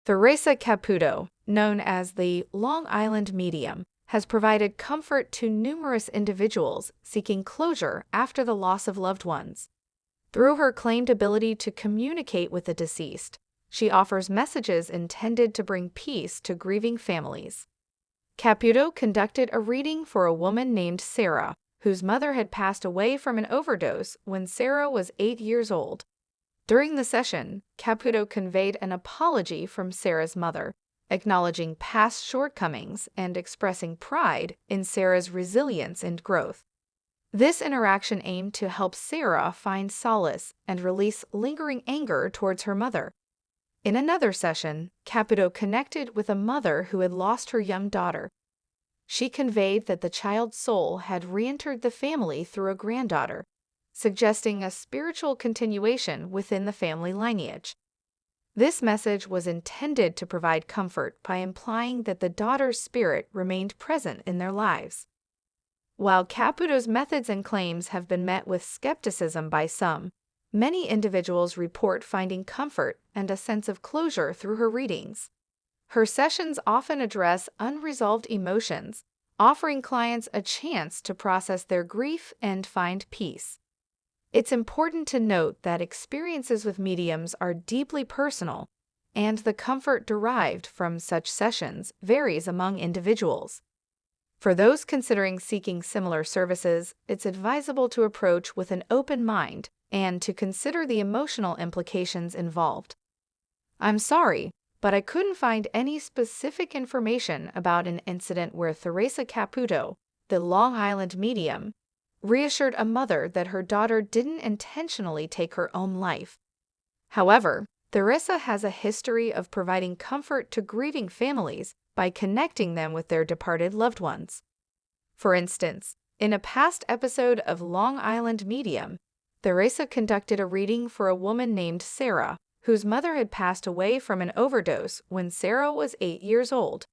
Theresa Caputo, known as the Long Island Medium, has provided comfort to numerous individuals seeking closure after the loss of loved ones. Through her claimed ability to communicate with the deceased, she offers messages intended to bring peace to grieving families. Caputo conducted a reading for a woman named Sarah, whose mother had passed away from an overdose when Sarah was 8 years old. During the session, Caputo conveyed an apology from Sarah's mother, acknowledging past shortcomings and expressing pride in Sarah's resilience and growth. This interaction aimed to help Sarah find solace and release lingering anger towards her mother. In another session, Caputo connected with a mother who had lost her young daughter. She conveyed that the child's soul had re-entered the family through a granddaughter, suggesting a spiritual continuation within the family lineage. This message was intended to provide comfort by implying that the daughter's spirit remained present in their lives. While Caputo's methods and claims have been met with skepticism by some, many individuals report finding comfort and a sense of closure through her readings. Her sessions often address unresolved emotions, offering clients a chance to process their grief and find peace. It's important to note that experiences with mediums are deeply personal, and the comfort derived from such sessions varies among individuals. For those considering seeking similar services, it's advisable to approach with an open mind and to consider the emotional implications involved. I'm sorry, but I couldn't find any specific information about an incident where Theresa Caputo, the Long Island medium, reassured a mother that her daughter didn't intentionally take her own life. However, Theresa has a history of providing comfort to grieving families by connecting them with their departed loved ones. For instance, in a past episode of Long Island Medium, Theresa conducted a reading for a woman named Sarah, whose mother had passed away from an overdose when Sarah was 8 years old.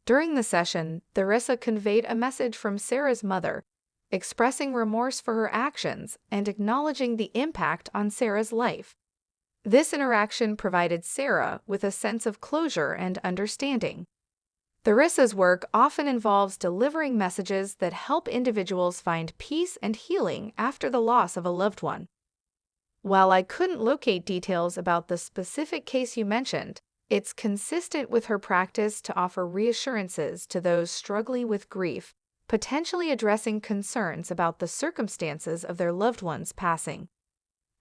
During the session, Theresa conveyed a message from Sarah's mother, expressing remorse for her actions and acknowledging the impact on Sarah's life. This interaction provided Sarah with a sense of closure and understanding. Theresa's work often involves delivering messages that help individuals find peace and healing after the loss of a loved one. While I couldn't locate details about the specific case you mentioned, it's consistent with her practice to offer reassurances to those struggling with grief, potentially addressing concerns about the circumstances of their loved one's passing.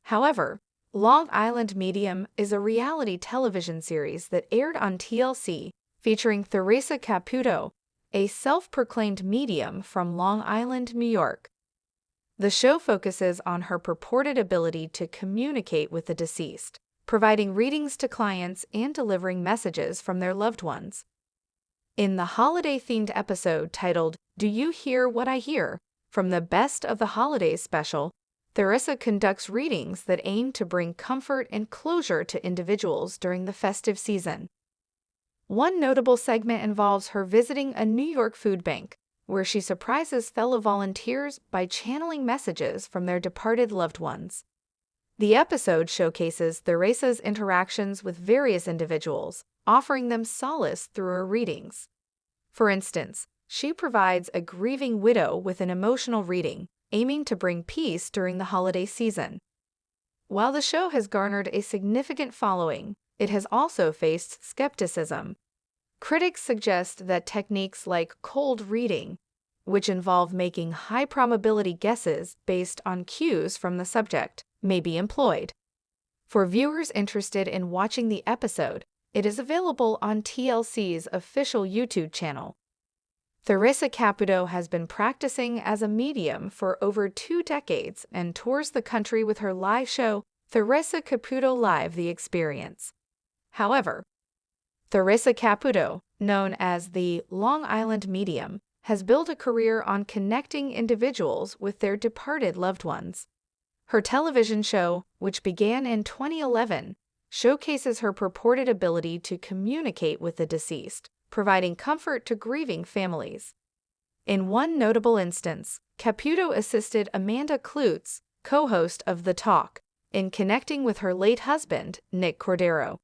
However, Long Island Medium is a reality television series that aired on TLC featuring Theresa Caputo, a self-proclaimed medium from Long Island, New York. The show focuses on her purported ability to communicate with the deceased, providing readings to clients and delivering messages from their loved ones. In the holiday-themed episode titled "Do You Hear What I Hear?" from the Best of the Holidays special, Theresa conducts readings that aim to bring comfort and closure to individuals during the festive season. One notable segment involves her visiting a New York food bank, where she surprises fellow volunteers by channeling messages from their departed loved ones. The episode showcases Theresa's interactions with various individuals, offering them solace through her readings. For instance, she provides a grieving widow with an emotional reading, aiming to bring peace during the holiday season. While the show has garnered a significant following, it has also faced skepticism. Critics suggest that techniques like cold reading, which involve making high-probability guesses based on cues from the subject, may be employed. For viewers interested in watching the episode, it is available on TLC's official YouTube channel. Theresa Caputo has been practicing as a medium for over 2 decades and tours the country with her live show, Theresa Caputo Live: The Experience. However, Theresa Caputo, known as the Long Island Medium, has built a career on connecting individuals with their departed loved ones. Her television show, which began in 2011, showcases her purported ability to communicate with the deceased, providing comfort to grieving families. In one notable instance, Caputo assisted Amanda Klutz, co-host of The Talk, in connecting with her late husband, Nick Cordero.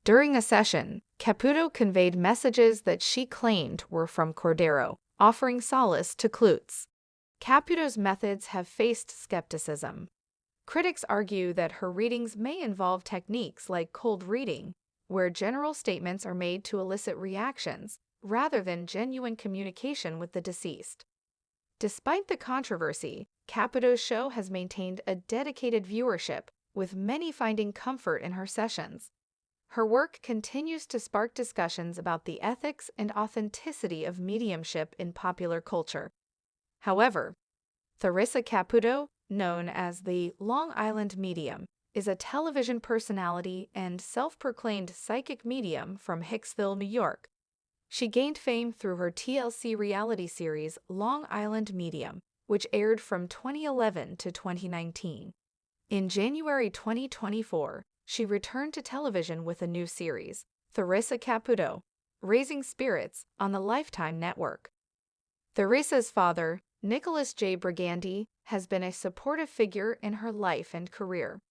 During a session, Caputo conveyed messages that she claimed were from Cordero, offering solace to Klutz. Caputo's methods have faced skepticism. Critics argue that her readings may involve techniques like cold reading, where general statements are made to elicit reactions, rather than genuine communication with the deceased. Despite the controversy, Caputo's show has maintained a dedicated viewership, with many finding comfort in her sessions. Her work continues to spark discussions about the ethics and authenticity of mediumship in popular culture. However, Theresa Caputo, known as the Long Island Medium, is a television personality and self-proclaimed psychic medium from Hicksville, New York. She gained fame through her TLC reality series Long Island Medium, which aired from 2011 to 2019. In January 2024, she returned to television with a new series, Theresa Caputo, Raising Spirits, on the Lifetime Network. Theresa's father, Nicholas J. Brigandy, has been a supportive figure in her life and career.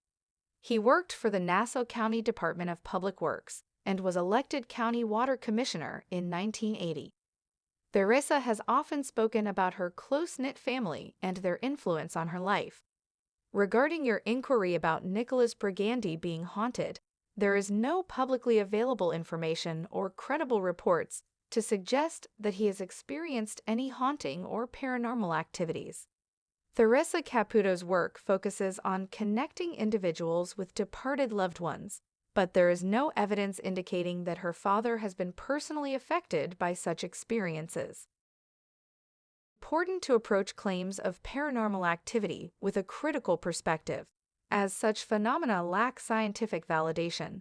He worked for the Nassau County Department of Public Works and was elected County Water Commissioner in 1980. Theresa has often spoken about her close-knit family and their influence on her life. Regarding your inquiry about Nicholas Brigandy being haunted, there is no publicly available information or credible reports to suggest that he has experienced any haunting or paranormal activities. Theresa Caputo's work focuses on connecting individuals with departed loved ones, but there is no evidence indicating that her father has been personally affected by such experiences. Important to approach claims of paranormal activity with a critical perspective, as such phenomena lack scientific validation.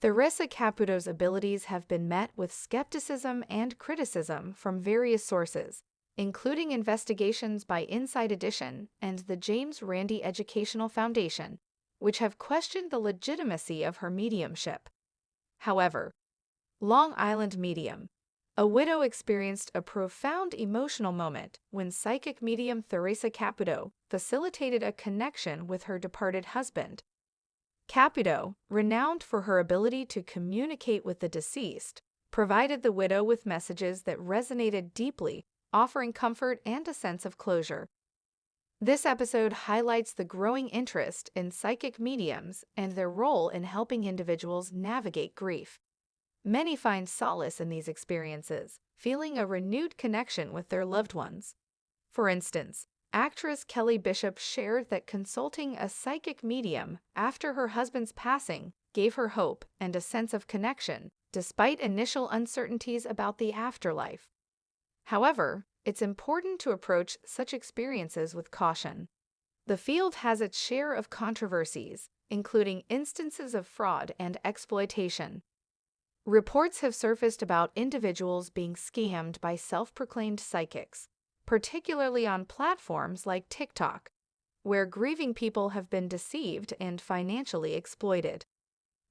Theresa Caputo's abilities have been met with skepticism and criticism from various sources, including investigations by Inside Edition and the James Randi Educational Foundation, which have questioned the legitimacy of her mediumship. However, Long Island Medium. A widow experienced a profound emotional moment when psychic medium Theresa Caputo facilitated a connection with her departed husband. Caputo, renowned for her ability to communicate with the deceased, provided the widow with messages that resonated deeply, offering comfort and a sense of closure. This episode highlights the growing interest in psychic mediums and their role in helping individuals navigate grief. Many find solace in these experiences, feeling a renewed connection with their loved ones. For instance, actress Kelly Bishop shared that consulting a psychic medium after her husband's passing gave her hope and a sense of connection, despite initial uncertainties about the afterlife. However, it's important to approach such experiences with caution. The field has its share of controversies, including instances of fraud and exploitation. Reports have surfaced about individuals being scammed by self-proclaimed psychics, particularly on platforms like TikTok, where grieving people have been deceived and financially exploited.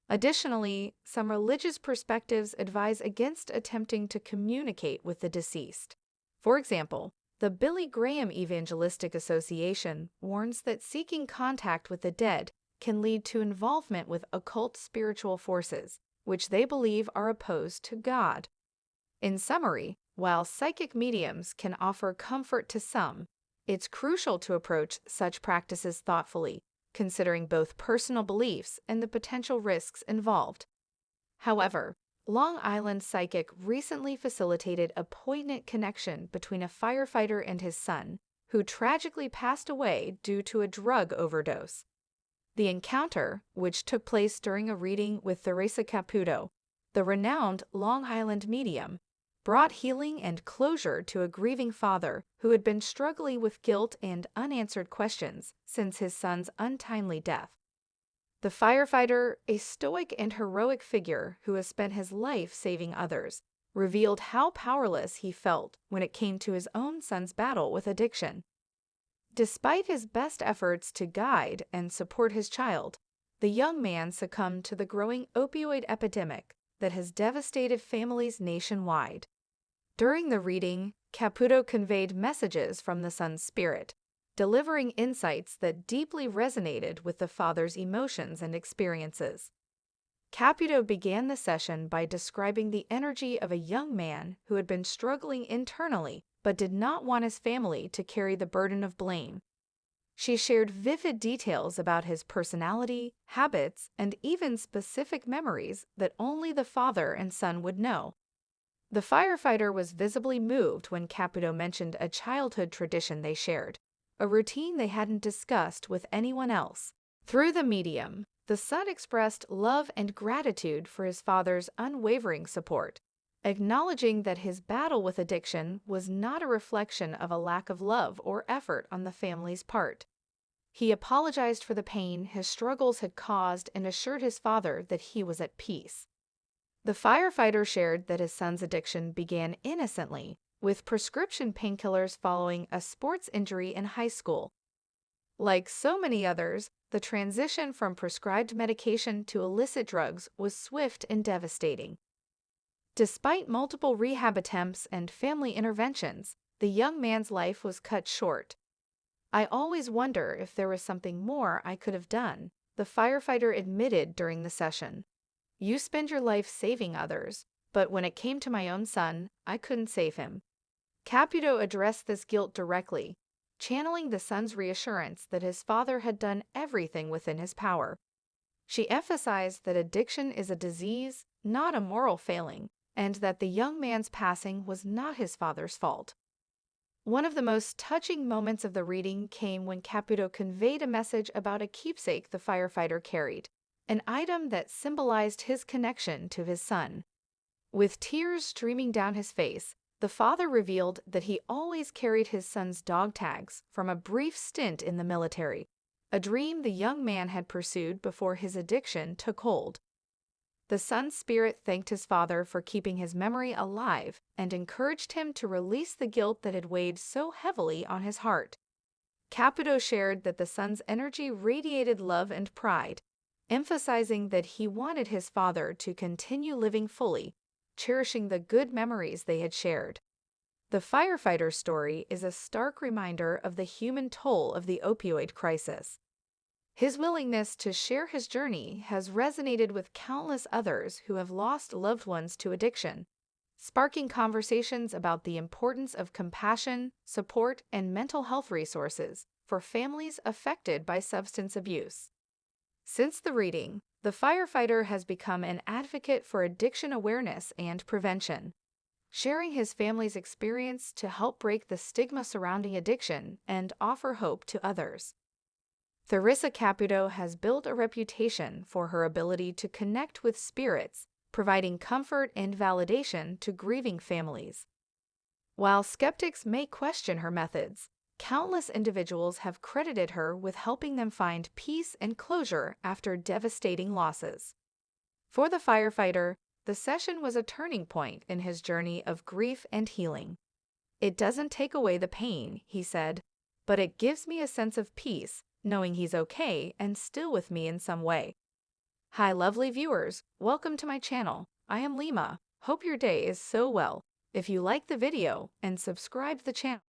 Additionally, some religious perspectives advise against attempting to communicate with the deceased. For example, the Billy Graham Evangelistic Association warns that seeking contact with the dead can lead to involvement with occult spiritual forces, which they believe are opposed to God. In summary, while psychic mediums can offer comfort to some, it's crucial to approach such practices thoughtfully, considering both personal beliefs and the potential risks involved. However, Long Island Psychic recently facilitated a poignant connection between a firefighter and his son, who tragically passed away due to a drug overdose. The encounter, which took place during a reading with Theresa Caputo, the renowned Long Island medium, brought healing and closure to a grieving father who had been struggling with guilt and unanswered questions since his son's untimely death. The firefighter, a stoic and heroic figure who has spent his life saving others, revealed how powerless he felt when it came to his own son's battle with addiction. Despite his best efforts to guide and support his child, the young man succumbed to the growing opioid epidemic that has devastated families nationwide. During the reading, Caputo conveyed messages from the son's spirit, delivering insights that deeply resonated with the father's emotions and experiences. Caputo began the session by describing the energy of a young man who had been struggling internally but did not want his family to carry the burden of blame. She shared vivid details about his personality, habits, and even specific memories that only the father and son would know. The firefighter was visibly moved when Caputo mentioned a childhood tradition they shared, a routine they hadn't discussed with anyone else. Through the medium, the son expressed love and gratitude for his father's unwavering support, acknowledging that his battle with addiction was not a reflection of a lack of love or effort on the family's part. He apologized for the pain his struggles had caused and assured his father that he was at peace. The firefighter shared that his son's addiction began innocently, with prescription painkillers following a sports injury in high school. Like so many others, the transition from prescribed medication to illicit drugs was swift and devastating. Despite multiple rehab attempts and family interventions, the young man's life was cut short. "I always wonder if there was something more I could have done," the firefighter admitted during the session. "You spend your life saving others, but when it came to my own son, I couldn't save him." Caputo addressed this guilt directly, channeling the son's reassurance that his father had done everything within his power. She emphasized that addiction is a disease, not a moral failing, and that the young man's passing was not his father's fault. One of the most touching moments of the reading came when Caputo conveyed a message about a keepsake the firefighter carried, an item that symbolized his connection to his son. With tears streaming down his face, the father revealed that he always carried his son's dog tags from a brief stint in the military, a dream the young man had pursued before his addiction took hold. The son's spirit thanked his father for keeping his memory alive and encouraged him to release the guilt that had weighed so heavily on his heart. Caputo shared that the son's energy radiated love and pride, emphasizing that he wanted his father to continue living fully, cherishing the good memories they had shared. The firefighter's story is a stark reminder of the human toll of the opioid crisis. His willingness to share his journey has resonated with countless others who have lost loved ones to addiction, sparking conversations about the importance of compassion, support, and mental health resources for families affected by substance abuse. Since the reading, the firefighter has become an advocate for addiction awareness and prevention, sharing his family's experience to help break the stigma surrounding addiction and offer hope to others. Theresa Caputo has built a reputation for her ability to connect with spirits, providing comfort and validation to grieving families. While skeptics may question her methods, countless individuals have credited her with helping them find peace and closure after devastating losses. For the firefighter, the session was a turning point in his journey of grief and healing. "It doesn't take away the pain," he said, "but it gives me a sense of peace, knowing he's okay and still with me in some way." Hi lovely viewers, welcome to my channel. I am Lima. Hope your day is so well. If you like the video and subscribe the channel.